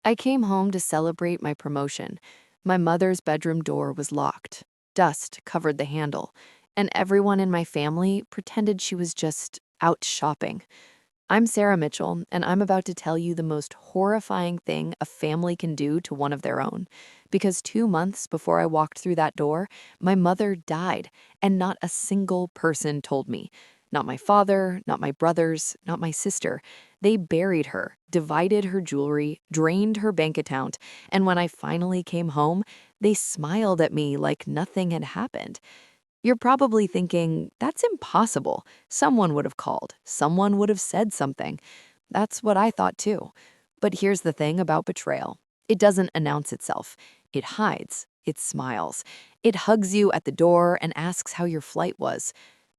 I came home to celebrate my promotion. My mother's bedroom door was locked. Dust covered the handle, and everyone in my family pretended she was just out shopping. I'm Sarah Mitchell, and I'm about to tell you the most horrifying thing a family can do to one of their own. Because 2 months before I walked through that door, my mother died, and not a single person told me. Not my father, not my brothers, not my sister. They buried her, divided her jewelry, drained her bank account, and when I finally came home, they smiled at me like nothing had happened. You're probably thinking, that's impossible. Someone would have called. Someone would have said something. That's what I thought too. But here's the thing about betrayal. It doesn't announce itself. It hides. It smiles. It hugs you at the door and asks how your flight was.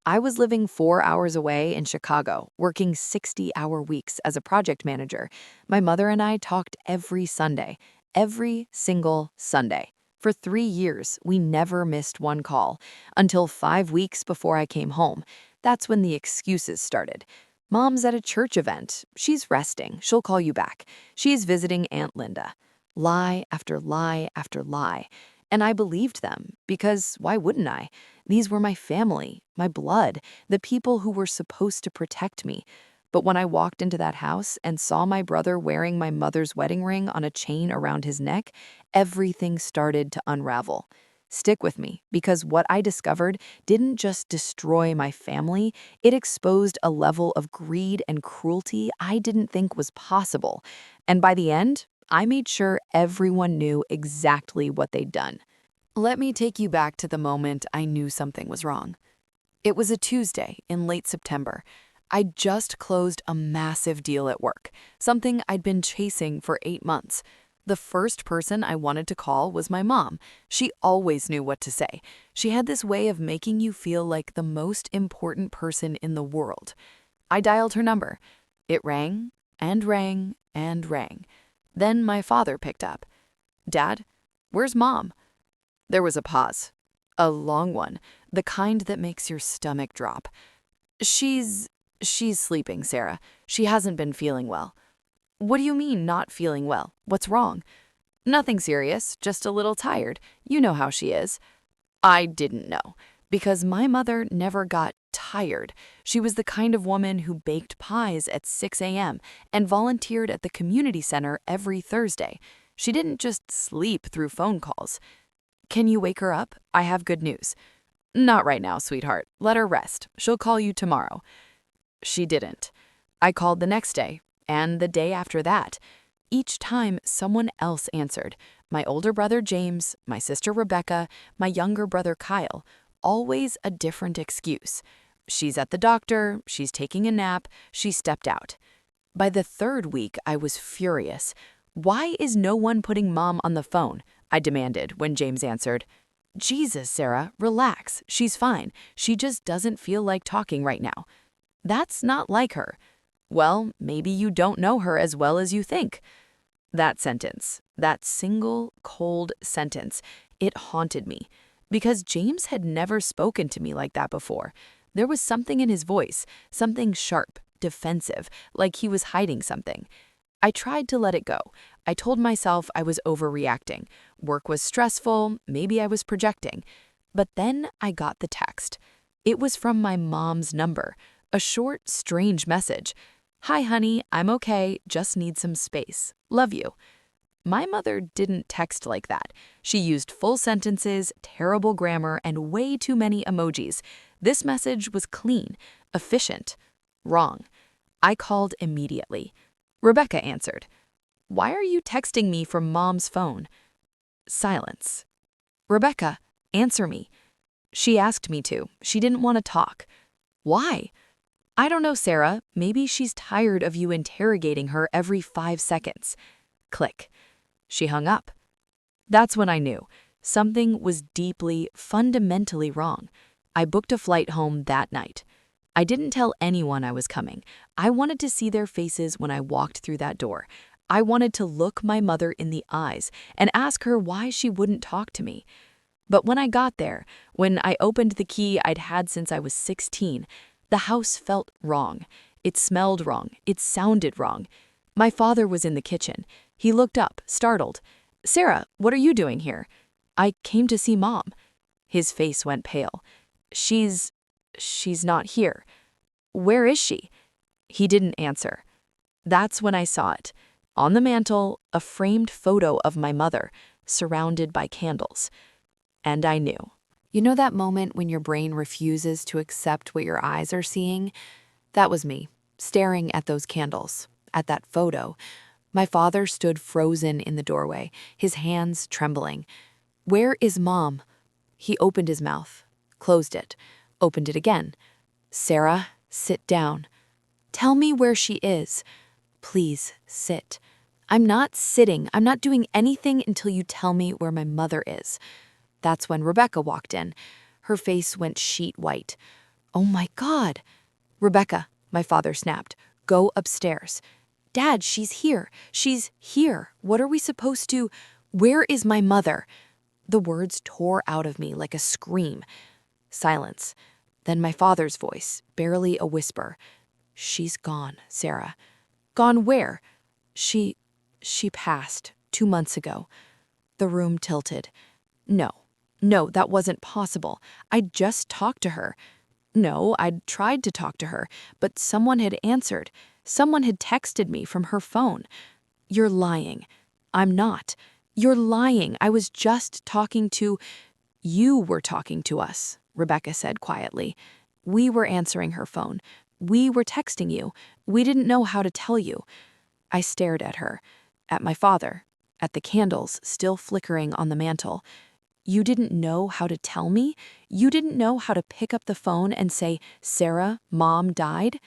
I was living 4 hours away in Chicago, working 60-hour weeks as a project manager. My mother and I talked every Sunday, every single Sunday. For 3 years, we never missed one call, until 5 weeks before I came home. That's when the excuses started. Mom's at a church event. She's resting. She'll call you back. She's visiting Aunt Linda. Lie after lie after lie. And I believed them, because why wouldn't I? These were my family, my blood, the people who were supposed to protect me. But when I walked into that house and saw my brother wearing my mother's wedding ring on a chain around his neck, everything started to unravel. Stick with me, because what I discovered didn't just destroy my family, it exposed a level of greed and cruelty I didn't think was possible. And by the end, I made sure everyone knew exactly what they'd done. Let me take you back to the moment I knew something was wrong. It was a Tuesday in late September. I'd just closed a massive deal at work, something I'd been chasing for 8 months. The first person I wanted to call was my mom. She always knew what to say. She had this way of making you feel like the most important person in the world. I dialed her number. It rang and rang and rang. Then my father picked up. "Dad, where's Mom?" There was a pause. A long one, the kind that makes your stomach drop. She's she's sleeping, Sarah. She hasn't been feeling well." "What do you mean, not feeling well? What's wrong?" "Nothing serious, just a little tired. You know how she is." I didn't know, because my mother never got tired. She was the kind of woman who baked pies at 6 a.m. and volunteered at the community center every Thursday. She didn't just sleep through phone calls. "Can you wake her up? I have good news." "Not right now, sweetheart. Let her rest. She'll call you tomorrow." She didn't. I called the next day, and the day after that. Each time, someone else answered. My older brother James, my sister Rebecca, my younger brother Kyle. Always a different excuse. She's at the doctor, she's taking a nap, she stepped out. By the third week, I was furious. "Why is no one putting Mom on the phone?" I demanded when James answered. "Jesus, Sarah, relax. She's fine. She just doesn't feel like talking right now." "That's not like her." "Well, maybe you don't know her as well as you think." That sentence, that single, cold sentence, it haunted me. Because James had never spoken to me like that before. There was something in his voice, something sharp, defensive, like he was hiding something. I tried to let it go. I told myself I was overreacting. Work was stressful, maybe I was projecting. But then I got the text. It was from my mom's number, a short, strange message. "Hi, honey, I'm okay, just need some space. Love you." My mother didn't text like that. She used full sentences, terrible grammar, and way too many emojis. This message was clean, efficient, wrong. I called immediately. Rebecca answered. "Why are you texting me from Mom's phone?" Silence. "Rebecca, answer me." She asked me to. She didn't want to talk. "Why?" "I don't know, Sarah. Maybe she's tired of you interrogating her every 5 seconds." Click. She hung up. That's when I knew. Something was deeply, fundamentally wrong. I booked a flight home that night. I didn't tell anyone I was coming. I wanted to see their faces when I walked through that door. I wanted to look my mother in the eyes and ask her why she wouldn't talk to me. But when I got there, when I opened the key I'd had since I was 16, the house felt wrong. It smelled wrong. It sounded wrong. My father was in the kitchen. He looked up, startled. "Sarah, what are you doing here?" "I came to see Mom." His face went pale. She's not here. Where is she?" He didn't answer. That's when I saw it. On the mantel, a framed photo of my mother, surrounded by candles. And I knew. You know that moment when your brain refuses to accept what your eyes are seeing? That was me, staring at those candles, at that photo. My father stood frozen in the doorway, his hands trembling. "Where is Mom?" He opened his mouth, closed it, opened it again. "Sarah, sit down. Tell me where she is. Please, sit." "I'm not sitting. I'm not doing anything until you tell me where my mother is." That's when Rebecca walked in. Her face went sheet white. "Oh my God." "Rebecca," my father snapped, "go upstairs." "Dad, she's here. She's here. What are we supposed to— Where is my mother?" The words tore out of me like a scream. Silence. Then my father's voice, barely a whisper. "She's gone, Sarah." "Gone where?" She passed 2 months ago." The room tilted. No, that wasn't possible. I'd just talked to her. No, I'd tried to talk to her, but someone had answered. Someone had texted me from her phone. "You're lying." "I'm not." "You're lying. I was just talking to—" "You were talking to us," Rebecca said quietly. "We were answering her phone. We were texting you. We didn't know how to tell you." I stared at her, at my father, at the candles still flickering on the mantel. "You didn't know how to tell me? You didn't know how to pick up the phone and say, 'Sarah, Mom died'?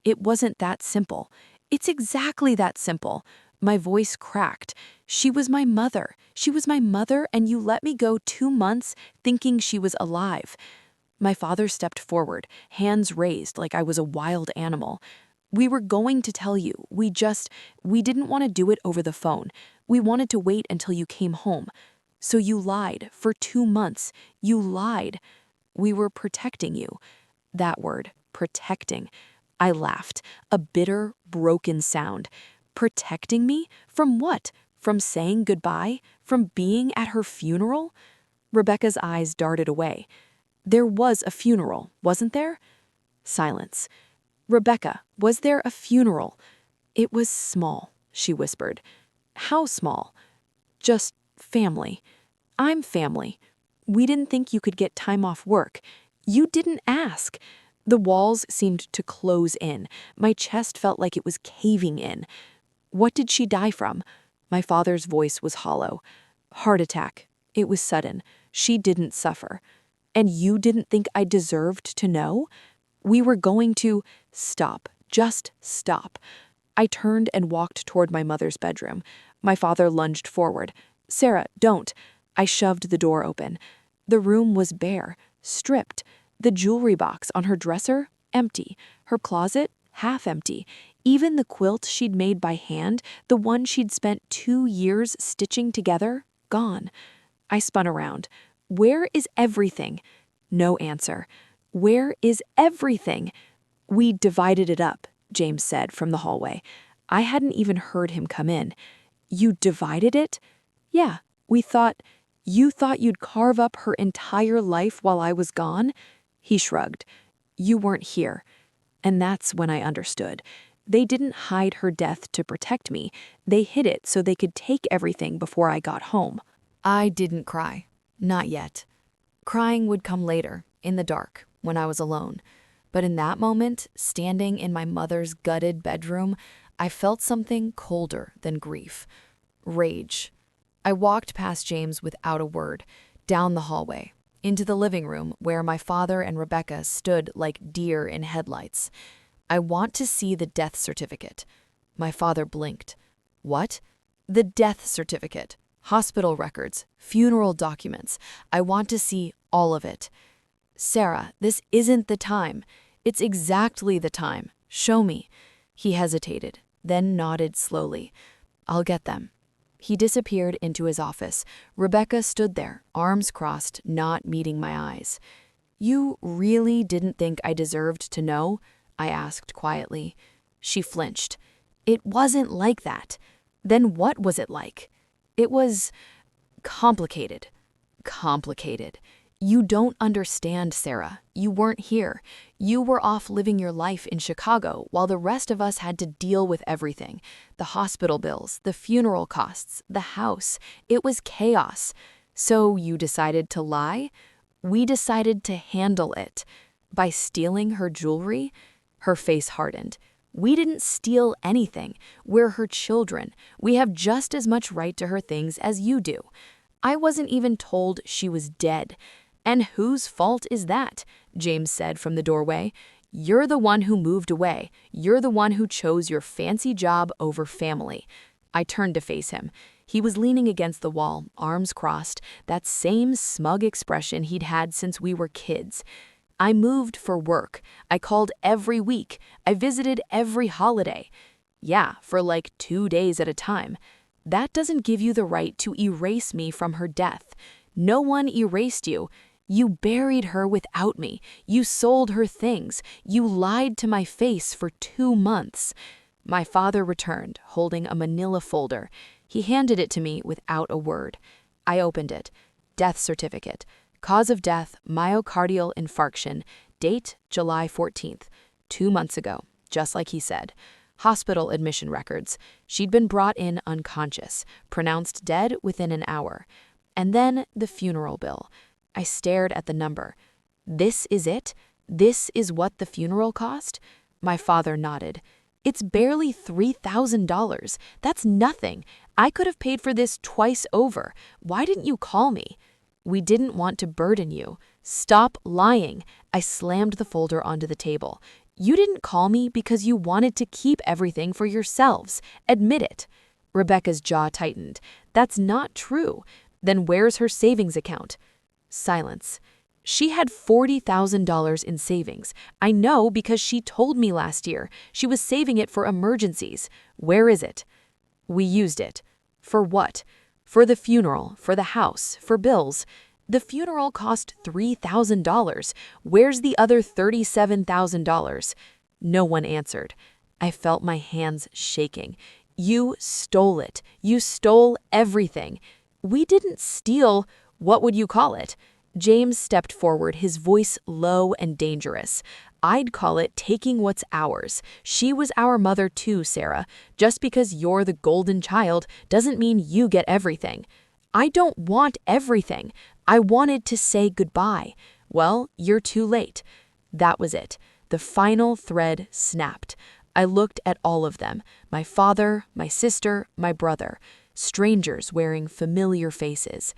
It wasn't that simple." "It's exactly that simple." My voice cracked. "She was my mother. She was my mother, and you let me go 2 months thinking she was alive." My father stepped forward, hands raised like I was a wild animal. "We were going to tell you. We didn't want to do it over the phone. We wanted to wait until you came home. So you lied for 2 months. You lied. We were protecting you." That word, protecting. I laughed, a bitter, broken sound. Protecting me? From what? From saying goodbye? From being at her funeral? Rebecca's eyes darted away. "There was a funeral, wasn't there?" Silence. "Rebecca, was there a funeral?" "It was small," she whispered. "How small?" "Just family." "I'm family. We didn't think you could get time off work. You didn't ask." The walls seemed to close in. My chest felt like it was caving in. "What did she die from?" My father's voice was hollow. "Heart attack. It was sudden. She didn't suffer." "And you didn't think I deserved to know?" "We were going to—" "Stop. Just stop." I turned and walked toward my mother's bedroom. My father lunged forward. "Sarah, don't." I shoved the door open. The room was bare, stripped. The jewelry box on her dresser, empty. Her closet, half empty. Even the quilt she'd made by hand, the one she'd spent 2 years stitching together, gone. I spun around. "Where is everything?" No answer. "Where is everything?" "We divided it up," James said from the hallway. I hadn't even heard him come in. "You divided it?" "Yeah, we thought—" "You thought you'd carve up her entire life while I was gone?" He shrugged. "You weren't here." And that's when I understood. They didn't hide her death to protect me. They hid it so they could take everything before I got home. I didn't cry. Not yet. Crying would come later, in the dark, when I was alone. But in that moment, standing in my mother's gutted bedroom, I felt something colder than grief. Rage. I walked past James without a word, down the hallway, into the living room where my father and Rebecca stood like deer in headlights. "I want to see the death certificate." My father blinked. "What?" "The death certificate. Hospital records, funeral documents. I want to see all of it." "Sarah, this isn't the time." "It's exactly the time. Show me." He hesitated, then nodded slowly. "I'll get them." He disappeared into his office. Rebecca stood there, arms crossed, not meeting my eyes. "You really didn't think I deserved to know?" I asked quietly. She flinched. "It wasn't like that." Then what was it like? It was complicated. Complicated. You don't understand, Sarah. You weren't here. You were off living your life in Chicago while the rest of us had to deal with everything. The hospital bills, the funeral costs, the house. It was chaos. So you decided to lie? We decided to handle it. By stealing her jewelry? Her face hardened. We didn't steal anything. We're her children. We have just as much right to her things as you do. I wasn't even told she was dead. And whose fault is that? James said from the doorway. You're the one who moved away. You're the one who chose your fancy job over family. I turned to face him. He was leaning against the wall, arms crossed, that same smug expression he'd had since we were kids. I moved for work. I called every week. I visited every holiday. Yeah, for like 2 days at a time. That doesn't give you the right to erase me from her death. No one erased you. You buried her without me. You sold her things. You lied to my face for 2 months. My father returned, holding a manila folder. He handed it to me without a word. I opened it. Death certificate. Cause of death, myocardial infarction. Date, July 14th. 2 months ago, just like he said. Hospital admission records. She'd been brought in unconscious, pronounced dead within an hour. And then the funeral bill. I stared at the number. This is it? This is what the funeral cost? My father nodded. It's barely $3,000. That's nothing. I could have paid for this twice over. Why didn't you call me? We didn't want to burden you. Stop lying. I slammed the folder onto the table. You didn't call me because you wanted to keep everything for yourselves. Admit it. Rebecca's jaw tightened. That's not true. Then where's her savings account? Silence. She had $40,000 in savings. I know because she told me last year. She was saving it for emergencies. Where is it? We used it. For what? For the funeral, for the house, for bills. The funeral cost $3,000. Where's the other $37,000? No one answered. I felt my hands shaking. You stole it. You stole everything. We didn't steal. What would you call it? James stepped forward, his voice low and dangerous. I'd call it taking what's ours. She was our mother too, Sarah. Just because you're the golden child doesn't mean you get everything. I don't want everything. I wanted to say goodbye. Well, you're too late. That was it. The final thread snapped. I looked at all of them. My father, my sister, my brother. Strangers wearing familiar faces.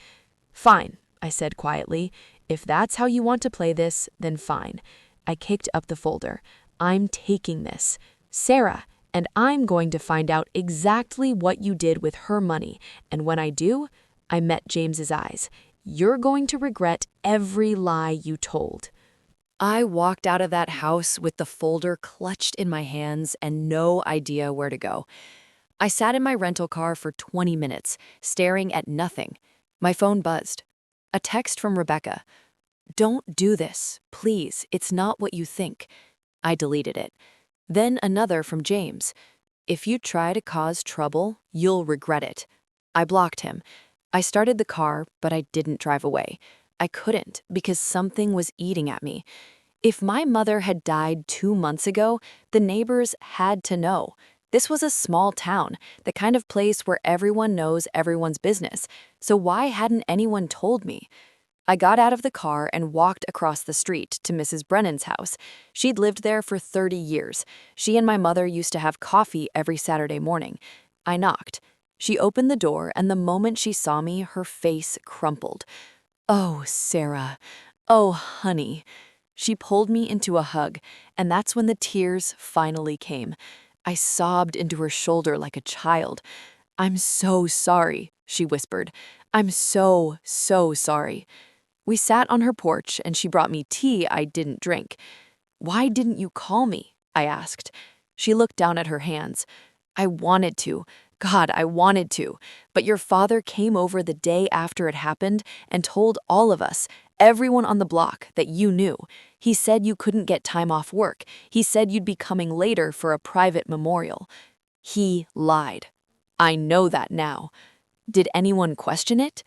Fine, I said quietly. If that's how you want to play this, then fine. I kicked up the folder. I'm taking this. Sarah, and I'm going to find out exactly what you did with her money. And when I do, I met James's eyes. You're going to regret every lie you told. I walked out of that house with the folder clutched in my hands and no idea where to go. I sat in my rental car for 20 minutes, staring at nothing. My phone buzzed. A text from Rebecca. Don't do this, please. It's not what you think. I deleted it. Then another from James. If you try to cause trouble, you'll regret it. I blocked him. I started the car, but I didn't drive away. I couldn't because something was eating at me. If my mother had died 2 months ago, the neighbors had to know. This was a small town, the kind of place where everyone knows everyone's business. So why hadn't anyone told me? I got out of the car and walked across the street to Mrs. Brennan's house. She'd lived there for 30 years. She and my mother used to have coffee every Saturday morning. I knocked. She opened the door, and the moment she saw me, her face crumpled. Oh, Sarah. Oh, honey. She pulled me into a hug, and that's when the tears finally came. I sobbed into her shoulder like a child. I'm so sorry, she whispered. I'm so, so sorry. We sat on her porch, and she brought me tea I didn't drink. Why didn't you call me? I asked. She looked down at her hands. I wanted to. God, I wanted to. But your father came over the day after it happened and told all of us, everyone on the block, that you knew. He said you couldn't get time off work. He said you'd be coming later for a private memorial. He lied. I know that now. Did anyone question it?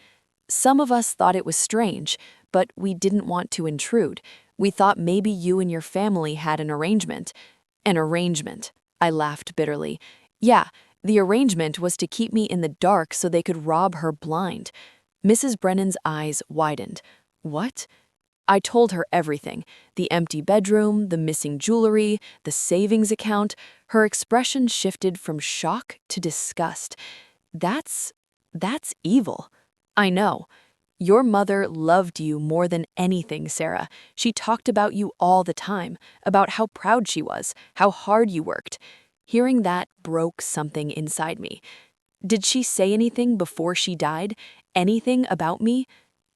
Some of us thought it was strange, but we didn't want to intrude. We thought maybe you and your family had an arrangement. An arrangement. I laughed bitterly. Yeah, the arrangement was to keep me in the dark so they could rob her blind. Mrs. Brennan's eyes widened. What? I told her everything. The empty bedroom, the missing jewelry, the savings account. Her expression shifted from shock to disgust. That's evil. I know. Your mother loved you more than anything, Sarah. She talked about you all the time, about how proud she was, how hard you worked. Hearing that broke something inside me. Did she say anything before she died? Anything about me?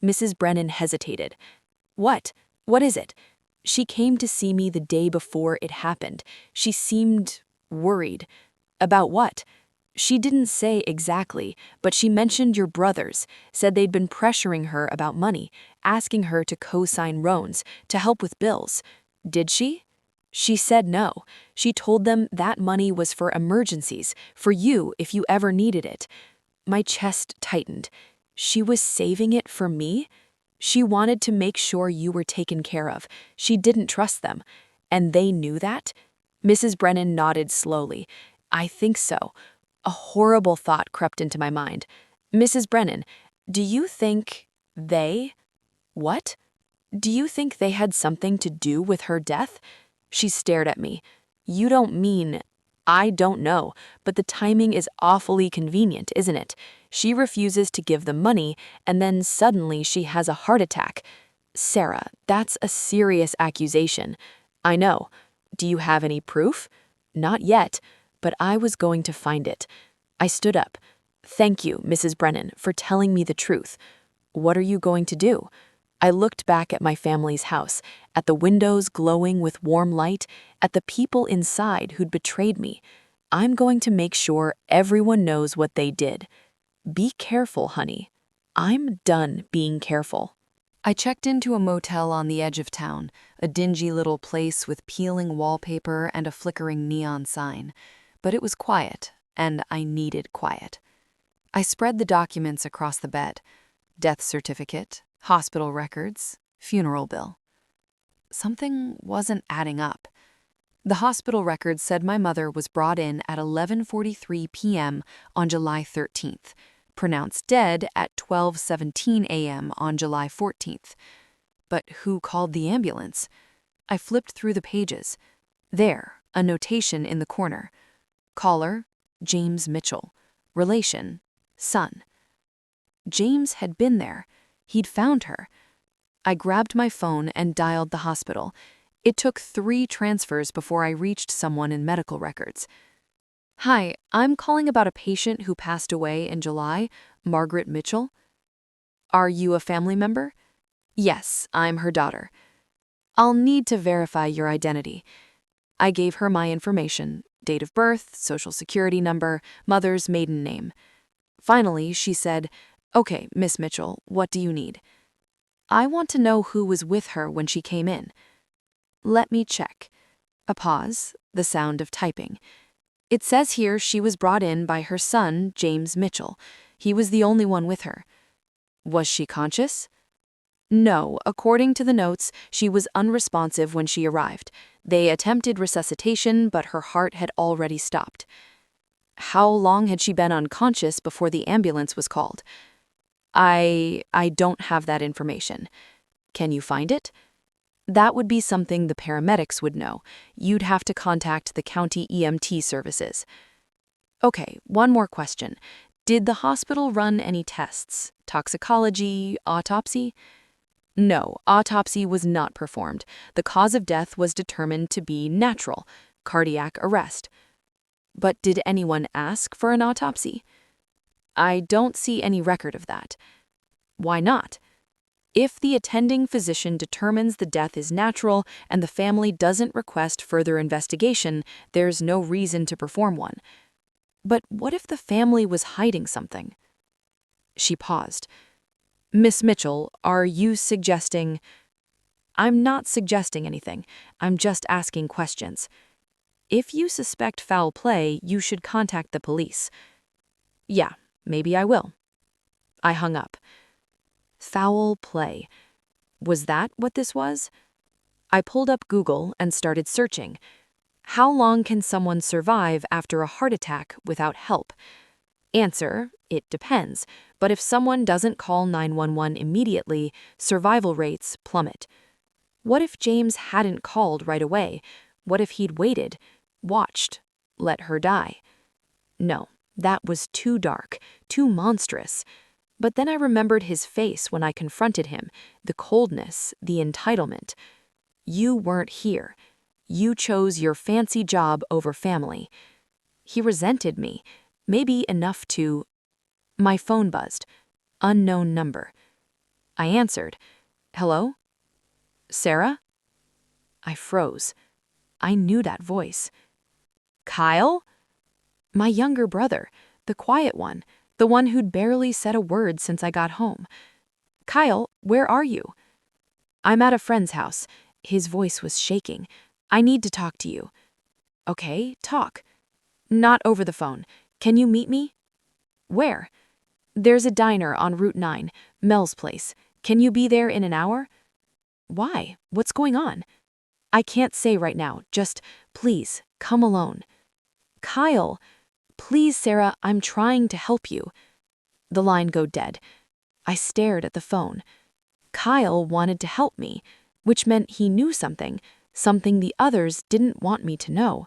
Mrs. Brennan hesitated. What? What is it? She came to see me the day before it happened. She seemed worried. About what? She didn't say exactly, but she mentioned your brothers, said they'd been pressuring her about money, asking her to co-sign loans, to help with bills. Did she? She said no. She told them that money was for emergencies, for you if you ever needed it. My chest tightened. She was saving it for me? She wanted to make sure you were taken care of. She didn't trust them. And they knew that? Mrs. Brennan nodded slowly. I think so. A horrible thought crept into my mind. Mrs. Brennan, do you think they? What? Do you think they had something to do with her death? She stared at me. You don't mean... I don't know, but the timing is awfully convenient, isn't it? She refuses to give the money, and then suddenly she has a heart attack. Sarah, that's a serious accusation. I know. Do you have any proof? Not yet, but I was going to find it. I stood up. Thank you, Mrs. Brennan, for telling me the truth. What are you going to do? I looked back at my family's house, at the windows glowing with warm light, at the people inside who'd betrayed me. I'm going to make sure everyone knows what they did. Be careful, honey. I'm done being careful. I checked into a motel on the edge of town, a dingy little place with peeling wallpaper and a flickering neon sign. But it was quiet, and I needed quiet. I spread the documents across the bed. Death certificate, hospital records, funeral bill. Something wasn't adding up. The hospital records said my mother was brought in at 11:43 p.m. on July 13th, pronounced dead at 12:17 a.m. on July 14th. But who called the ambulance? I flipped through the pages. There, a notation in the corner. Caller, James Mitchell. Relation, son. James had been there. He'd found her. I grabbed my phone and dialed the hospital. It took 3 transfers before I reached someone in medical records. Hi, I'm calling about a patient who passed away in July, Margaret Mitchell. Are you a family member? Yes, I'm her daughter. I'll need to verify your identity. I gave her my information, date of birth, social security number, mother's maiden name. Finally, she said, Okay, Miss Mitchell, what do you need? I want to know who was with her when she came in. Let me check. A pause, the sound of typing. It says here she was brought in by her son, James Mitchell. He was the only one with her. Was she conscious? No, according to the notes, she was unresponsive when she arrived. They attempted resuscitation, but her heart had already stopped. How long had she been unconscious before the ambulance was called? I don't have that information. Can you find it? That would be something the paramedics would know. You'd have to contact the county EMT services. Okay, one more question. Did the hospital run any tests? Toxicology, autopsy? No, autopsy was not performed. The cause of death was determined to be natural, cardiac arrest. But did anyone ask for an autopsy? I don't see any record of that. Why not? If the attending physician determines the death is natural and the family doesn't request further investigation, there's no reason to perform one. But what if the family was hiding something? She paused. Miss Mitchell, are you suggesting... I'm not suggesting anything. I'm just asking questions. If you suspect foul play, you should contact the police. Yeah, maybe I will. I hung up. Foul play. Was that what this was? I pulled up Google and started searching. How long can someone survive after a heart attack without help? Answer, it depends. But if someone doesn't call 911 immediately, survival rates plummet. What if James hadn't called right away? What if he'd waited, watched, let her die? No, that was too dark, too monstrous. But then I remembered his face when I confronted him, the coldness, the entitlement. You weren't here. You chose your fancy job over family. He resented me, maybe enough to... My phone buzzed. Unknown number. I answered. Hello? Sarah? I froze. I knew that voice. Kyle? My younger brother, the quiet one, the one who'd barely said a word since I got home. Kyle, where are you? I'm at a friend's house. His voice was shaking. I need to talk to you. Okay, talk. Not over the phone. Can you meet me? Where? There's a diner on Route 9, Mel's place. Can you be there in an hour? Why? What's going on? I can't say right now. Just, please, come alone. Kyle, please, Sarah, I'm trying to help you. The line go dead. I stared at the phone. Kyle wanted to help me, which meant he knew something, something the others didn't want me to know.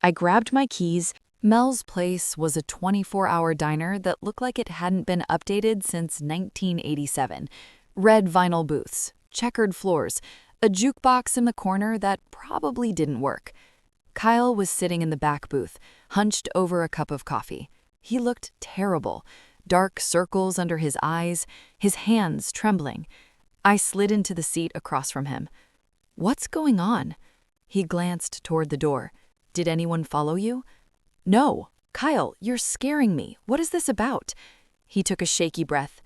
I grabbed my keys. Mel's Place was a 24-hour diner that looked like it hadn't been updated since 1987. Red vinyl booths, checkered floors, a jukebox in the corner that probably didn't work. Kyle was sitting in the back booth, hunched over a cup of coffee. He looked terrible, dark circles under his eyes, his hands trembling. I slid into the seat across from him. What's going on? He glanced toward the door. Did anyone follow you? No. Kyle, you're scaring me. What is this about? He took a shaky breath.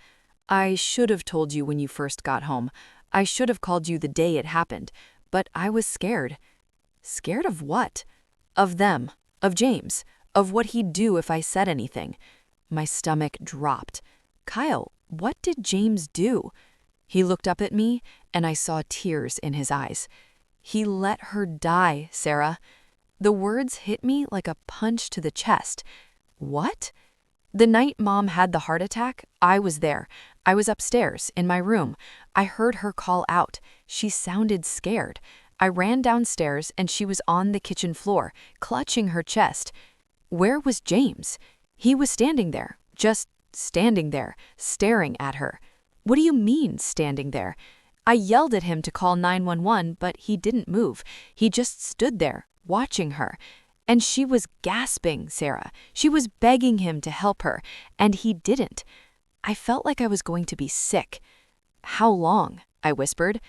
I should have told you when you first got home. I should have called you the day it happened. But I was scared. Scared of what? Of them. Of James. Of what he'd do if I said anything. My stomach dropped. Kyle, what did James do? He looked up at me, and I saw tears in his eyes. He let her die, Sarah. The words hit me like a punch to the chest. What? The night Mom had the heart attack, I was there. I was upstairs, in my room. I heard her call out. She sounded scared. I ran downstairs, and she was on the kitchen floor, clutching her chest. Where was James? He was standing there, just standing there, staring at her. What do you mean, standing there? I yelled at him to call 911, but he didn't move. He just stood there, watching her. And she was gasping, Sarah. She was begging him to help her, and he didn't. I felt like I was going to be sick. How long? I whispered.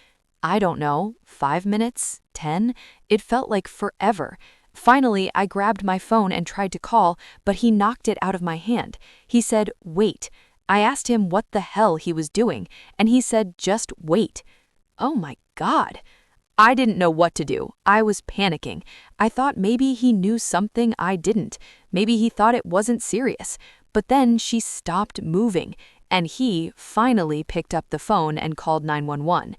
I don't know, 5 minutes, 10? It felt like forever. Finally, I grabbed my phone and tried to call, but he knocked it out of my hand. He said, wait. I asked him what the hell he was doing, and he said, just wait. Oh my God. I didn't know what to do. I was panicking. I thought maybe he knew something I didn't. Maybe he thought it wasn't serious. But then she stopped moving, and he finally picked up the phone and called 911.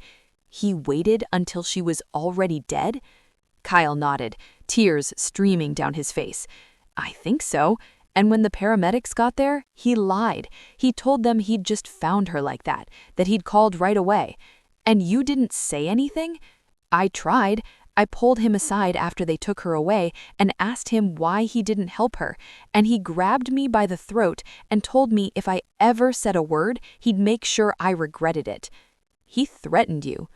He waited until she was already dead? Kyle nodded, tears streaming down his face. I think so. And when the paramedics got there, he lied. He told them he'd just found her like that he'd called right away. And you didn't say anything? I tried. I pulled him aside after they took her away and asked him why he didn't help her, and he grabbed me by the throat and told me if I ever said a word, he'd make sure I regretted it. He threatened you.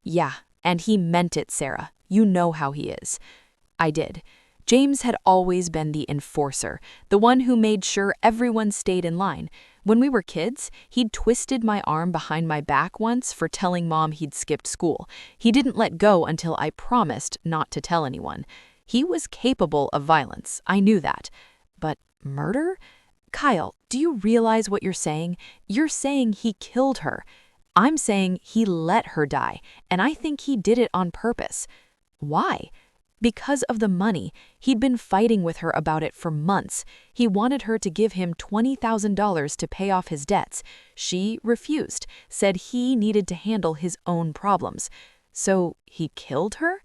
Yeah, and he meant it, Sarah. You know how he is. I did. James had always been the enforcer, the one who made sure everyone stayed in line. When we were kids, he'd twisted my arm behind my back once for telling Mom he'd skipped school. He didn't let go until I promised not to tell anyone. He was capable of violence, I knew that. But murder? Kyle, do you realize what you're saying? You're saying he killed her. I'm saying he let her die, and I think he did it on purpose. Why? Because of the money, he'd been fighting with her about it for months. He wanted her to give him $20,000 to pay off his debts. She refused, said he needed to handle his own problems. So he killed her?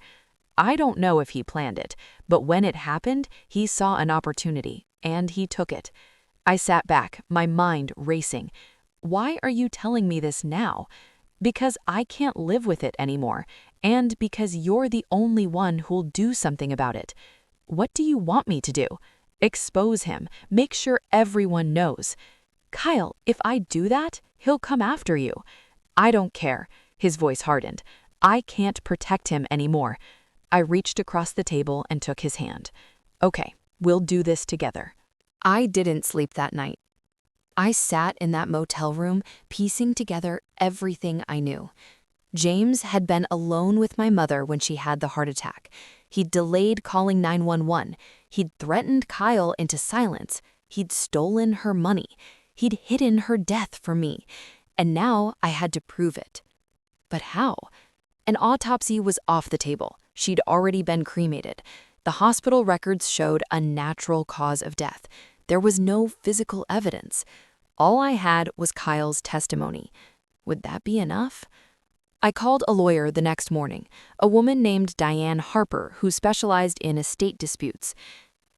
I don't know if he planned it, but when it happened, he saw an opportunity, and he took it. I sat back, my mind racing. Why are you telling me this now? Because I can't live with it anymore, and because you're the only one who'll do something about it. What do you want me to do? Expose him, make sure everyone knows. Kyle, if I do that, he'll come after you. I don't care. His voice hardened. I can't protect him anymore. I reached across the table and took his hand. Okay, we'll do this together. I didn't sleep that night. I sat in that motel room, piecing together everything I knew. James had been alone with my mother when she had the heart attack. He'd delayed calling 911. He'd threatened Kyle into silence. He'd stolen her money. He'd hidden her death from me. And now I had to prove it. But how? An autopsy was off the table. She'd already been cremated. The hospital records showed a natural cause of death. There was no physical evidence. All I had was Kyle's testimony. Would that be enough? I called a lawyer the next morning, a woman named Diane Harper who specialized in estate disputes.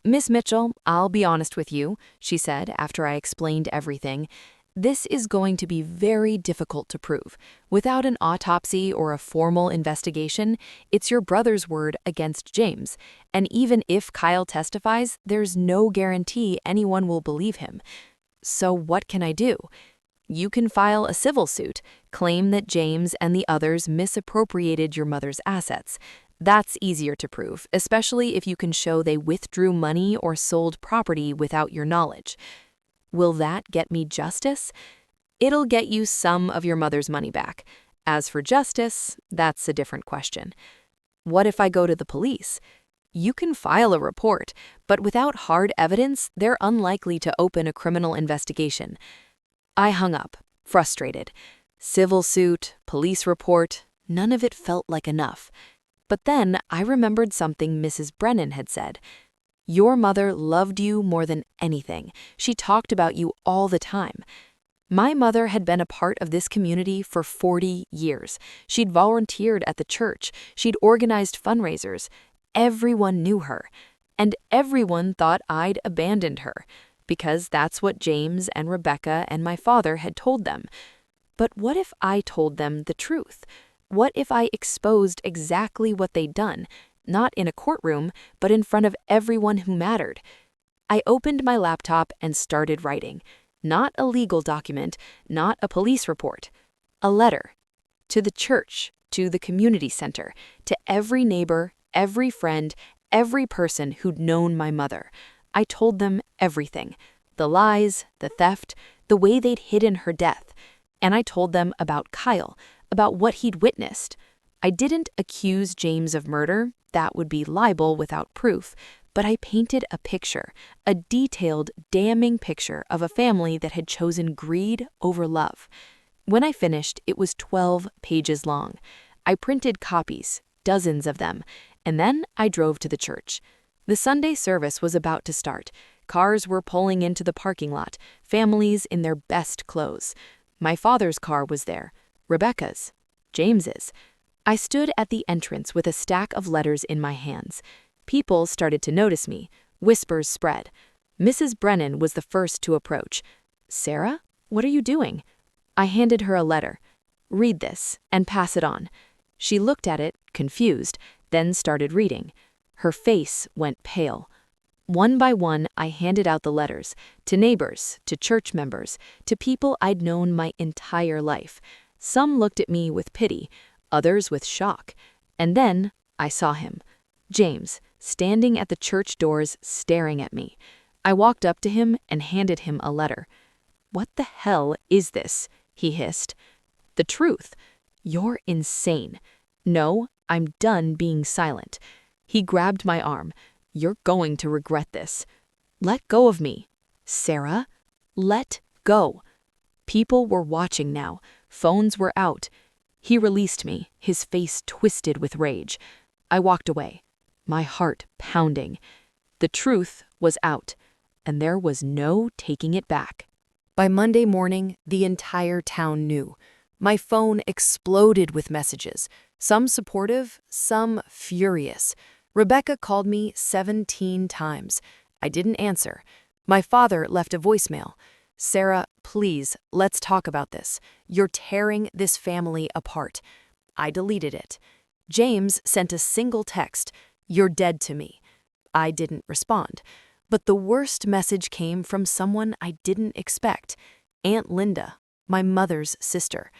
Miss Mitchell, I'll be honest with you, she said after I explained everything. This is going to be very difficult to prove. Without an autopsy or a formal investigation, it's your brother's word against James. And even if Kyle testifies, there's no guarantee anyone will believe him. So what can I do? You can file a civil suit, claim that James and the others misappropriated your mother's assets. That's easier to prove, especially if you can show they withdrew money or sold property without your knowledge. Will that get me justice? It'll get you some of your mother's money back. As for justice, that's a different question. What if I go to the police? You can file a report, but without hard evidence, they're unlikely to open a criminal investigation. I hung up, frustrated. Civil suit, police report, none of it felt like enough. But then I remembered something Mrs. Brennan had said. Your mother loved you more than anything. She talked about you all the time. My mother had been a part of this community for 40 years. She'd volunteered at the church. She'd organized fundraisers. Everyone knew her. And everyone thought I'd abandoned her, because that's what James and Rebecca and my father had told them. But what if I told them the truth? What if I exposed exactly what they'd done? Not in a courtroom, but in front of everyone who mattered. I opened my laptop and started writing. Not a legal document, not a police report. A letter. To the church, to the community center, to every neighbor, every friend, every person who'd known my mother. I told them everything. The lies, the theft, the way they'd hidden her death. And I told them about Kyle, about what he'd witnessed. I didn't accuse James of murder. That would be libel without proof. But I painted a picture, a detailed, damning picture of a family that had chosen greed over love. When I finished, it was 12 pages long. I printed copies, dozens of them, and then I drove to the church. The Sunday service was about to start. Cars were pulling into the parking lot, families in their best clothes. My father's car was there, Rebecca's, James's. I stood at the entrance with a stack of letters in my hands. People started to notice me. Whispers spread. Mrs. Brennan was the first to approach. Sarah, what are you doing? I handed her a letter. Read this and pass it on. She looked at it, confused, then started reading. Her face went pale. One by one, I handed out the letters, to neighbors, to church members, to people I'd known my entire life. Some looked at me with pity, others with shock. And then I saw him, James, standing at the church doors staring at me. I walked up to him and handed him a letter. What the hell is this? He hissed. The truth. You're insane. No, I'm done being silent. He grabbed my arm. You're going to regret this. Let go of me. Sarah, let go. People were watching now. Phones were out. He released me, his face twisted with rage. I walked away. my heart pounding. The truth was out, and there was no taking it back. By Monday morning, the entire town knew. My phone exploded with messages, some supportive, some furious. Rebecca called me 17 times. I didn't answer. My father left a voicemail. "Sarah, please, let's talk about this. You're tearing this family apart." I deleted it. James sent a single text, "You're dead to me." I didn't respond. But the worst message came from someone I didn't expect. Aunt Linda, my mother's sister.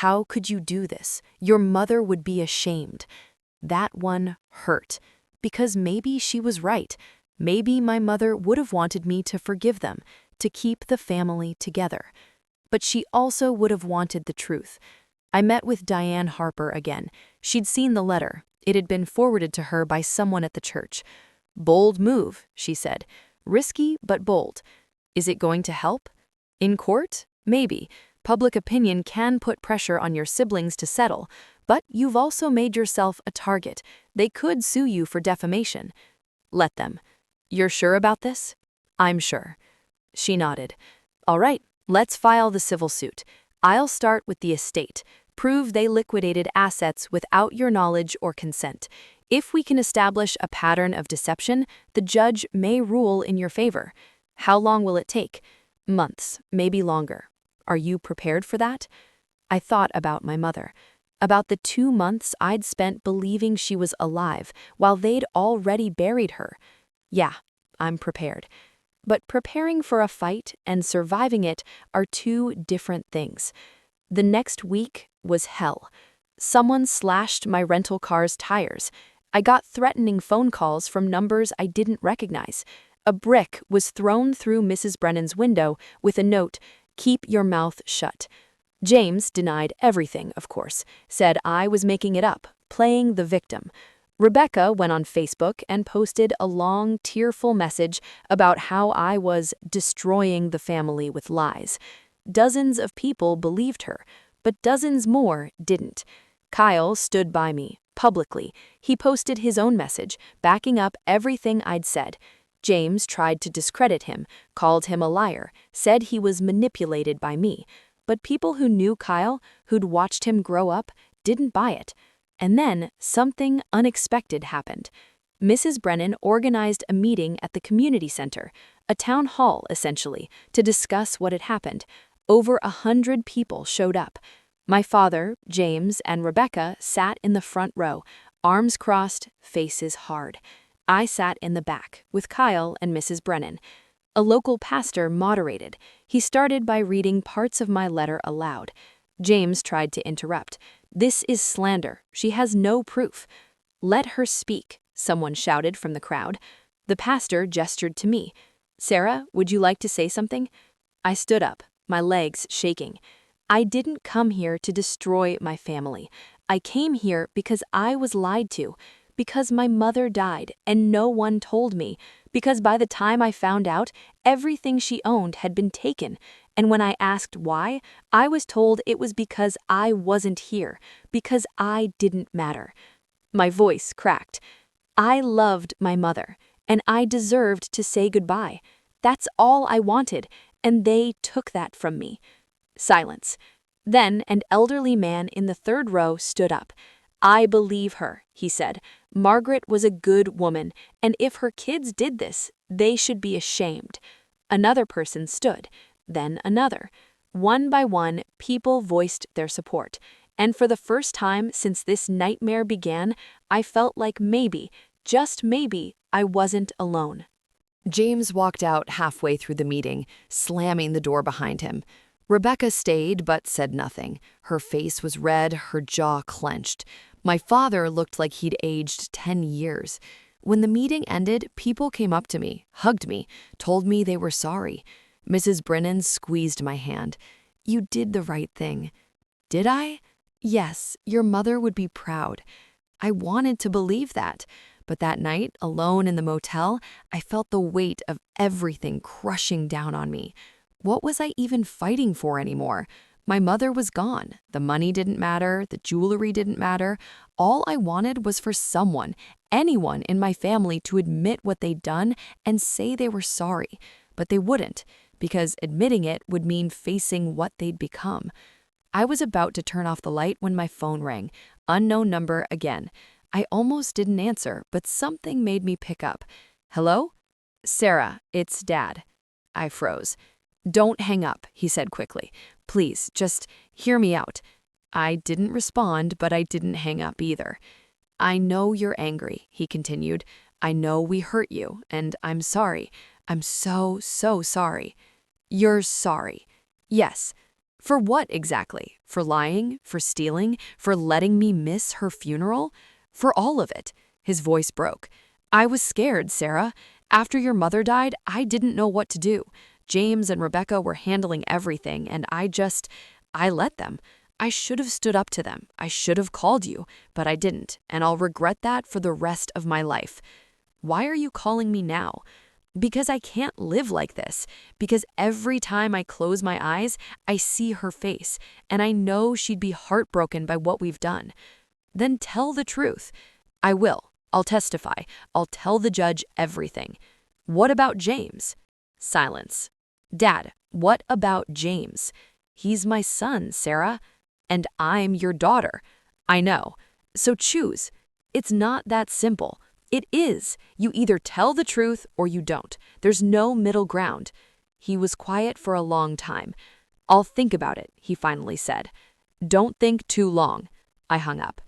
"How could you do this? Your mother would be ashamed." That one hurt, because maybe she was right. Maybe my mother would have wanted me to forgive them, to keep the family together. But she also would have wanted the truth. I met with Diane Harper again. She'd seen the letter. It had been forwarded to her by someone at the church. "Bold move," she said. "Risky, but bold. Is it going to help? In court? Maybe. Public opinion can put pressure on your siblings to settle, but you've also made yourself a target. They could sue you for defamation. Let them. You're sure about this?" "I'm sure." She nodded. "All right, let's file the civil suit. I'll start with the estate. Prove they liquidated assets without your knowledge or consent. If we can establish a pattern of deception, the judge may rule in your favor. How long will it take?" "Months, maybe longer. Are you prepared for that?" I thought about my mother. About the 2 months I'd spent believing she was alive, while they'd already buried her. Yeah, I'm prepared. But preparing for a fight and surviving it are two different things. The next week was hell. Someone slashed my rental car's tires. I got threatening phone calls from numbers I didn't recognize. A brick was thrown through Mrs. Brennan's window with a note, "Keep your mouth shut." James denied everything, of course, said I was making it up, playing the victim. Rebecca went on Facebook and posted a long, tearful message about how I was destroying the family with lies. Dozens of people believed her, but dozens more didn't. Kyle stood by me, publicly. He posted his own message, backing up everything I'd said. James tried to discredit him, called him a liar, said he was manipulated by me. But people who knew Kyle, who'd watched him grow up, didn't buy it. And then something unexpected happened. Mrs. Brennan organized a meeting at the community center, a town hall essentially, to discuss what had happened. Over 100 people showed up. My father, James, and Rebecca sat in the front row, arms crossed, faces hard. I sat in the back, with Kyle and Mrs. Brennan. A local pastor moderated. He started by reading parts of my letter aloud. James tried to interrupt. "This is slander. She has no proof." "Let her speak," someone shouted from the crowd. The pastor gestured to me. "Sarah, would you like to say something?" I stood up, my legs shaking. I didn't come here to destroy my family. I came here because I was lied to, because my mother died and no one told me, because by the time I found out, everything she owned had been taken, and when I asked why, I was told it was because I wasn't here, because I didn't matter. My voice cracked. I loved my mother, and I deserved to say goodbye. That's all I wanted, and they took that from me. Silence. Then an elderly man in the third row stood up. "I believe her," he said. "Margaret was a good woman, and if her kids did this, they should be ashamed." Another person stood, then another. One by one, people voiced their support. And for the first time since this nightmare began, I felt like maybe, just maybe, I wasn't alone. James walked out halfway through the meeting, slamming the door behind him. Rebecca stayed but said nothing. Her face was red, her jaw clenched. My father looked like he'd aged 10 years. When the meeting ended, people came up to me, hugged me, told me they were sorry. Mrs. Brennan squeezed my hand. "You did the right thing." "Did I?" "Yes, your mother would be proud." I wanted to believe that. But that night, alone in the motel, I felt the weight of everything crushing down on me. What was I even fighting for anymore? My mother was gone. The money didn't matter. The jewelry didn't matter. All I wanted was for someone, anyone in my family, to admit what they'd done and say they were sorry. But they wouldn't, because admitting it would mean facing what they'd become. I was about to turn off the light when my phone rang. Unknown number again. I almost didn't answer, but something made me pick up. Hello? Sarah, it's Dad. I froze. Don't hang up, he said quickly. Please, just hear me out. I didn't respond, but I didn't hang up either. I know you're angry, he continued. I know we hurt you, and I'm sorry. I'm so, so sorry. You're sorry. Yes. For what exactly? For lying? For stealing? For letting me miss her funeral? For all of it. His voice broke. I was scared, Sarah. After your mother died, I didn't know what to do. James and Rebecca were handling everything, and I let them. I should have stood up to them. I should have called you, but I didn't, and I'll regret that for the rest of my life. Why are you calling me now? Because I can't live like this. Because every time I close my eyes, I see her face, and I know she'd be heartbroken by what we've done. Then tell the truth. I will. I'll testify. I'll tell the judge everything. What about James? Silence. Dad, what about James? He's my son, Sarah. And I'm your daughter. I know. So choose. It's not that simple. It is. You either tell the truth or you don't. There's no middle ground. He was quiet for a long time. I'll think about it, he finally said. Don't think too long. I hung up.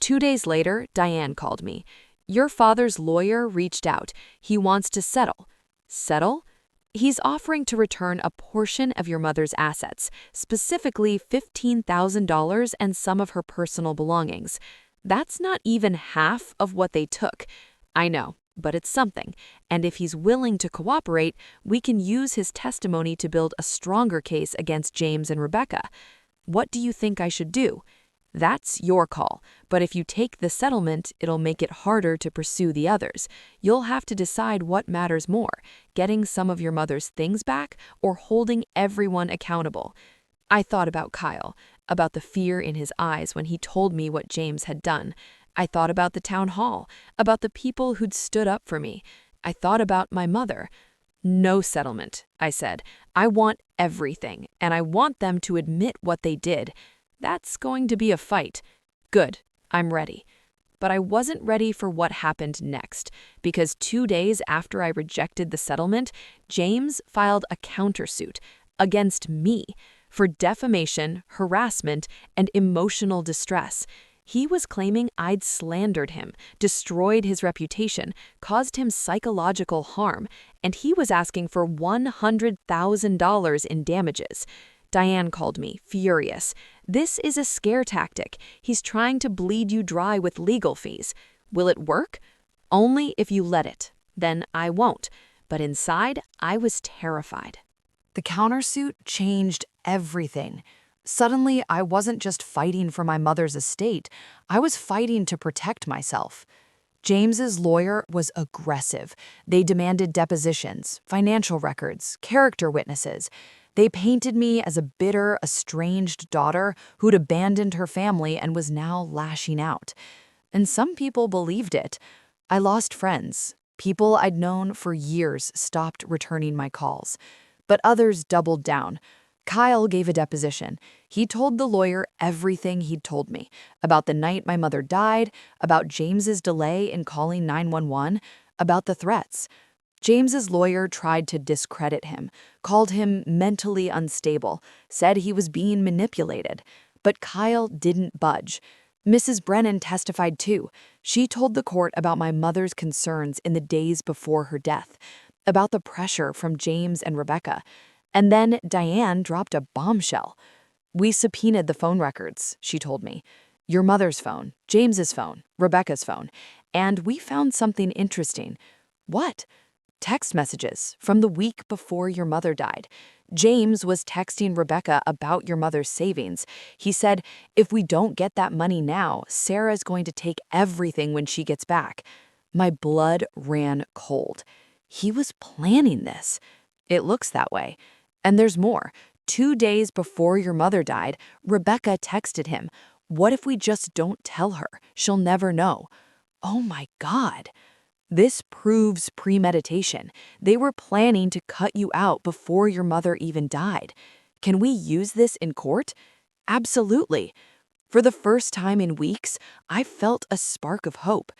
2 days later, Diane called me. Your father's lawyer reached out. He wants to settle. Settle? He's offering to return a portion of your mother's assets, specifically $15,000 and some of her personal belongings. That's not even half of what they took. I know, but it's something. And if he's willing to cooperate, we can use his testimony to build a stronger case against James and Rebecca. What do you think I should do? That's your call, but if you take the settlement, it'll make it harder to pursue the others. You'll have to decide what matters more, getting some of your mother's things back or holding everyone accountable. I thought about Kyle, about the fear in his eyes when he told me what James had done. I thought about the town hall, about the people who'd stood up for me. I thought about my mother. No settlement, I said. I want everything, and I want them to admit what they did. That's going to be a fight. Good, I'm ready. But I wasn't ready for what happened next, because 2 days after I rejected the settlement, James filed a countersuit against me for defamation, harassment, and emotional distress. He was claiming I'd slandered him, destroyed his reputation, caused him psychological harm, and he was asking for $100,000 in damages. Diane called me, furious. This is a scare tactic. He's trying to bleed you dry with legal fees. Will it work? Only if you let it. Then I won't. But inside, I was terrified. The countersuit changed everything. Suddenly, I wasn't just fighting for my mother's estate. I was fighting to protect myself. James's lawyer was aggressive. They demanded depositions, financial records, character witnesses. They painted me as a bitter, estranged daughter who'd abandoned her family and was now lashing out. And some people believed it. I lost friends. People I'd known for years stopped returning my calls. But others doubled down. Kyle gave a deposition. He told the lawyer everything he'd told me, about the night my mother died, about James's delay in calling 911, about the threats. James's lawyer tried to discredit him, called him mentally unstable, said he was being manipulated. But Kyle didn't budge. Mrs. Brennan testified too. She told the court about my mother's concerns in the days before her death, about the pressure from James and Rebecca. And then Diane dropped a bombshell. We subpoenaed the phone records, she told me. Your mother's phone, James's phone, Rebecca's phone. And we found something interesting. What? Text messages from the week before your mother died. James was texting Rebecca about your mother's savings. He said, if we don't get that money now, Sarah's going to take everything when she gets back. My blood ran cold. He was planning this. It looks that way. And there's more. 2 days before your mother died, Rebecca texted him, "What if we just don't tell her? She'll never know." Oh my God. This proves premeditation. They were planning to cut you out before your mother even died. Can we use this in court? Absolutely. For the first time in weeks, I felt a spark of hope.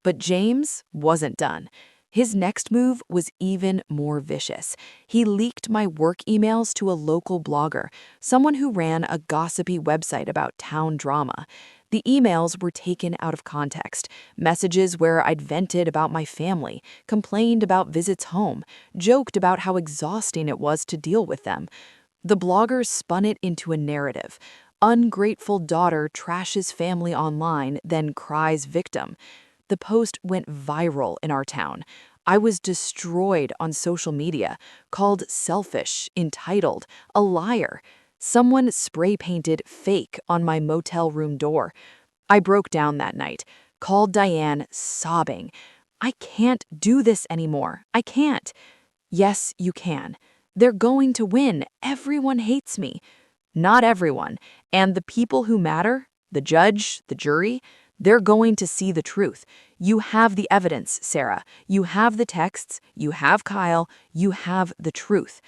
But James wasn't done. His next move was even more vicious. He leaked my work emails to a local blogger, someone who ran a gossipy website about town drama. The emails were taken out of context, messages where I'd vented about my family, complained about visits home, joked about how exhausting it was to deal with them. The blogger spun it into a narrative. Ungrateful daughter trashes family online, then cries victim. The post went viral in our town. I was destroyed on social media, called selfish, entitled, a liar. Someone spray painted fake on my motel room door. I broke down that night, called Diane, sobbing. I can't do this anymore. I can't. Yes, you can. They're going to win. Everyone hates me. Not everyone. And the people who matter, the judge, the jury, they're going to see the truth. You have the evidence, Sarah. You have the texts. You have Kyle. You have the truth.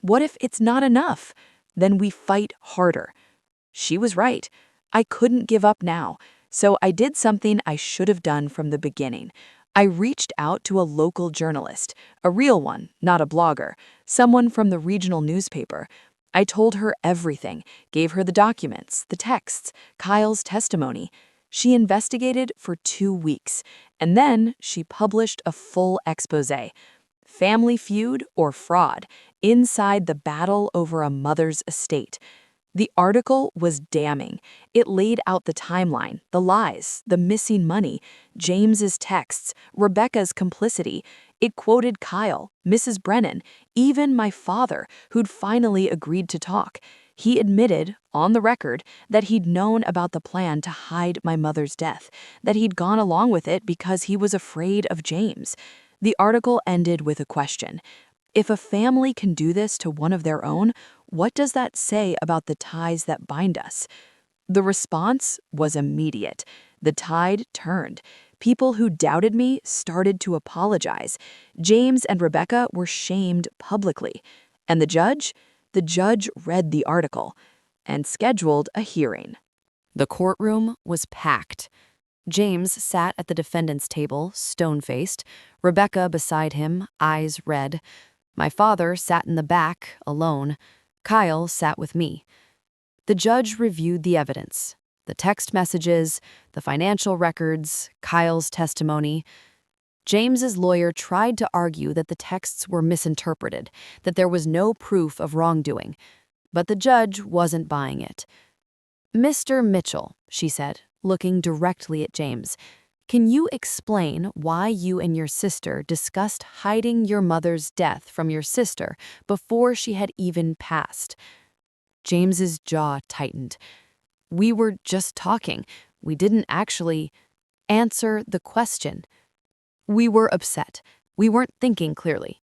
What if it's not enough? Then we fight harder. She was right. I couldn't give up now. So I did something I should have done from the beginning. I reached out to a local journalist, a real one, not a blogger, someone from the regional newspaper. I told her everything, gave her the documents, the texts, Kyle's testimony. She investigated for 2 weeks, and then she published a full exposé. Family feud or fraud, inside the battle over a mother's estate. The article was damning. It laid out the timeline, the lies, the missing money, James's texts, Rebecca's complicity. It quoted Kyle, Mrs. Brennan, even my father, who'd finally agreed to talk. He admitted, on the record, that he'd known about the plan to hide my mother's death, that he'd gone along with it because he was afraid of James. The article ended with a question. If a family can do this to one of their own, what does that say about the ties that bind us? The response was immediate. The tide turned. People who doubted me started to apologize. James and Rebecca were shamed publicly. And the judge? The judge read the article and scheduled a hearing. The courtroom was packed. James sat at the defendant's table, stone-faced, Rebecca beside him, eyes red. My father sat in the back, alone. Kyle sat with me. The judge reviewed the evidence, the text messages, the financial records, Kyle's testimony. James's lawyer tried to argue that the texts were misinterpreted, that there was no proof of wrongdoing, but the judge wasn't buying it. "Mr. Mitchell," she said, looking directly at James, "can you explain why you and your sister discussed hiding your mother's death from your sister before she had even passed?" James's jaw tightened. "We were just talking. We didn't actually answer the question. We were upset. We weren't thinking clearly.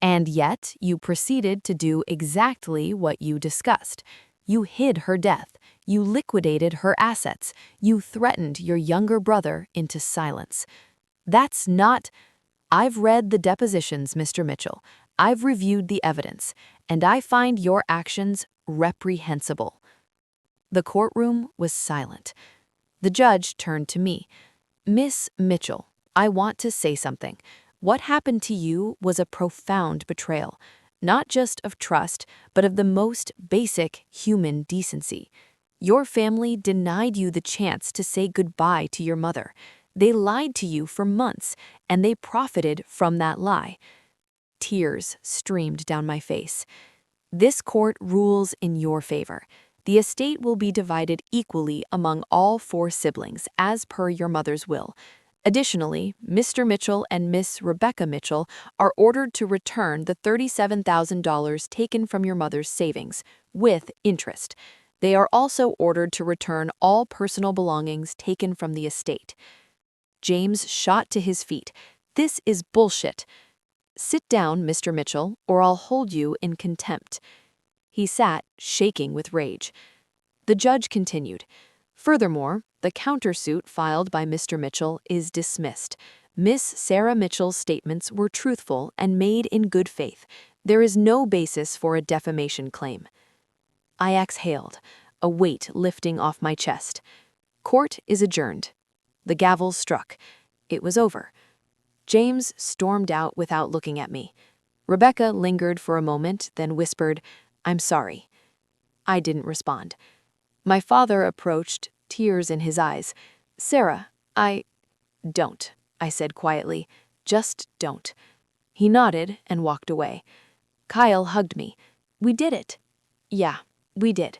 And yet you proceeded to do exactly what you discussed. You hid her death. You liquidated her assets. You threatened your younger brother into silence. That's not... I've read the depositions, Mr. Mitchell. I've reviewed the evidence, and I find your actions reprehensible." The courtroom was silent. The judge turned to me. "Miss Mitchell, I want to say something. What happened to you was a profound betrayal, not just of trust, but of the most basic human decency. Your family denied you the chance to say goodbye to your mother. They lied to you for months, and they profited from that lie." Tears streamed down my face. "This court rules in your favor. The estate will be divided equally among all 4 siblings, as per your mother's will. Additionally, Mr. Mitchell and Miss Rebecca Mitchell are ordered to return the $37,000 taken from your mother's savings, with interest. They are also ordered to return all personal belongings taken from the estate." James shot to his feet. "This is bullshit. Sit down, Mr. Mitchell, or I'll hold you in contempt." He sat, shaking with rage. The judge continued. Furthermore, the countersuit filed by Mr. Mitchell is dismissed. Miss Sarah Mitchell's statements were truthful and made in good faith. There is no basis for a defamation claim. I exhaled, a weight lifting off my chest. Court is adjourned. The gavel struck. It was over. James stormed out without looking at me. Rebecca lingered for a moment, then whispered, "I'm sorry." I didn't respond. My father approached, tears in his eyes. "Sarah, Don't," I said quietly. "Just don't." He nodded and walked away. Kyle hugged me. "We did it." "Yeah, we did."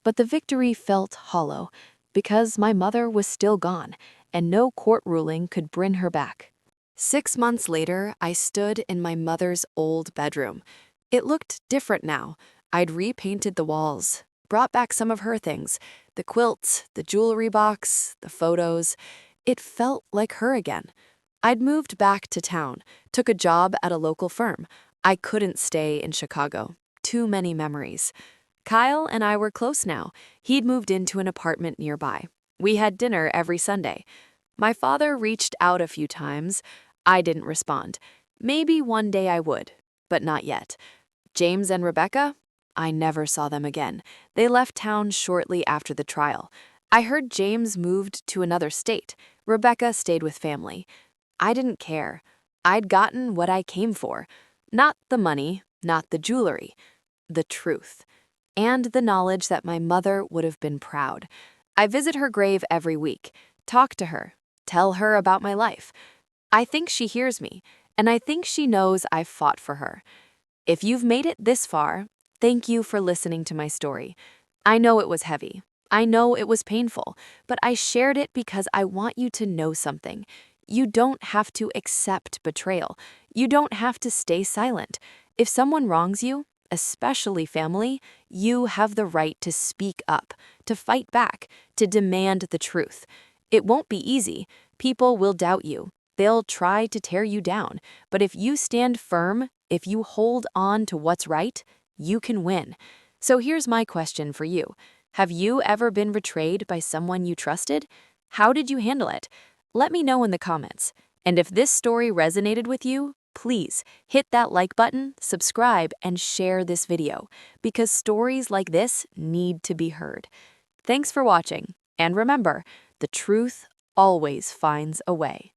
But the victory felt hollow, because my mother was still gone, and no court ruling could bring her back. 6 months later, I stood in my mother's old bedroom. It looked different now. I'd repainted the walls, brought back some of her things, the quilts, the jewelry box, the photos. It felt like her again. I'd moved back to town, took a job at a local firm. I couldn't stay in Chicago. Too many memories. Kyle and I were close now. He'd moved into an apartment nearby. We had dinner every Sunday. My father reached out a few times. I didn't respond. Maybe one day I would, but not yet. James and Rebecca? I never saw them again. They left town shortly after the trial. I heard James moved to another state. Rebecca stayed with family. I didn't care. I'd gotten what I came for. Not the money, not the jewelry. The truth. And the knowledge that my mother would have been proud. I visit her grave every week, talk to her, tell her about my life. I think she hears me, and I think she knows I've fought for her. If you've made it this far, thank you for listening to my story. I know it was heavy. I know it was painful, but I shared it because I want you to know something. You don't have to accept betrayal. You don't have to stay silent. If someone wrongs you, especially family, you have the right to speak up, to fight back, to demand the truth. It won't be easy. People will doubt you. They'll try to tear you down. But if you stand firm, if you hold on to what's right, you can win. So here's my question for you. Have you ever been betrayed by someone you trusted? How did you handle it? Let me know in the comments. And if this story resonated with you, please hit that like button, subscribe, and share this video, because stories like this need to be heard. Thanks for watching, and remember, the truth always finds a way.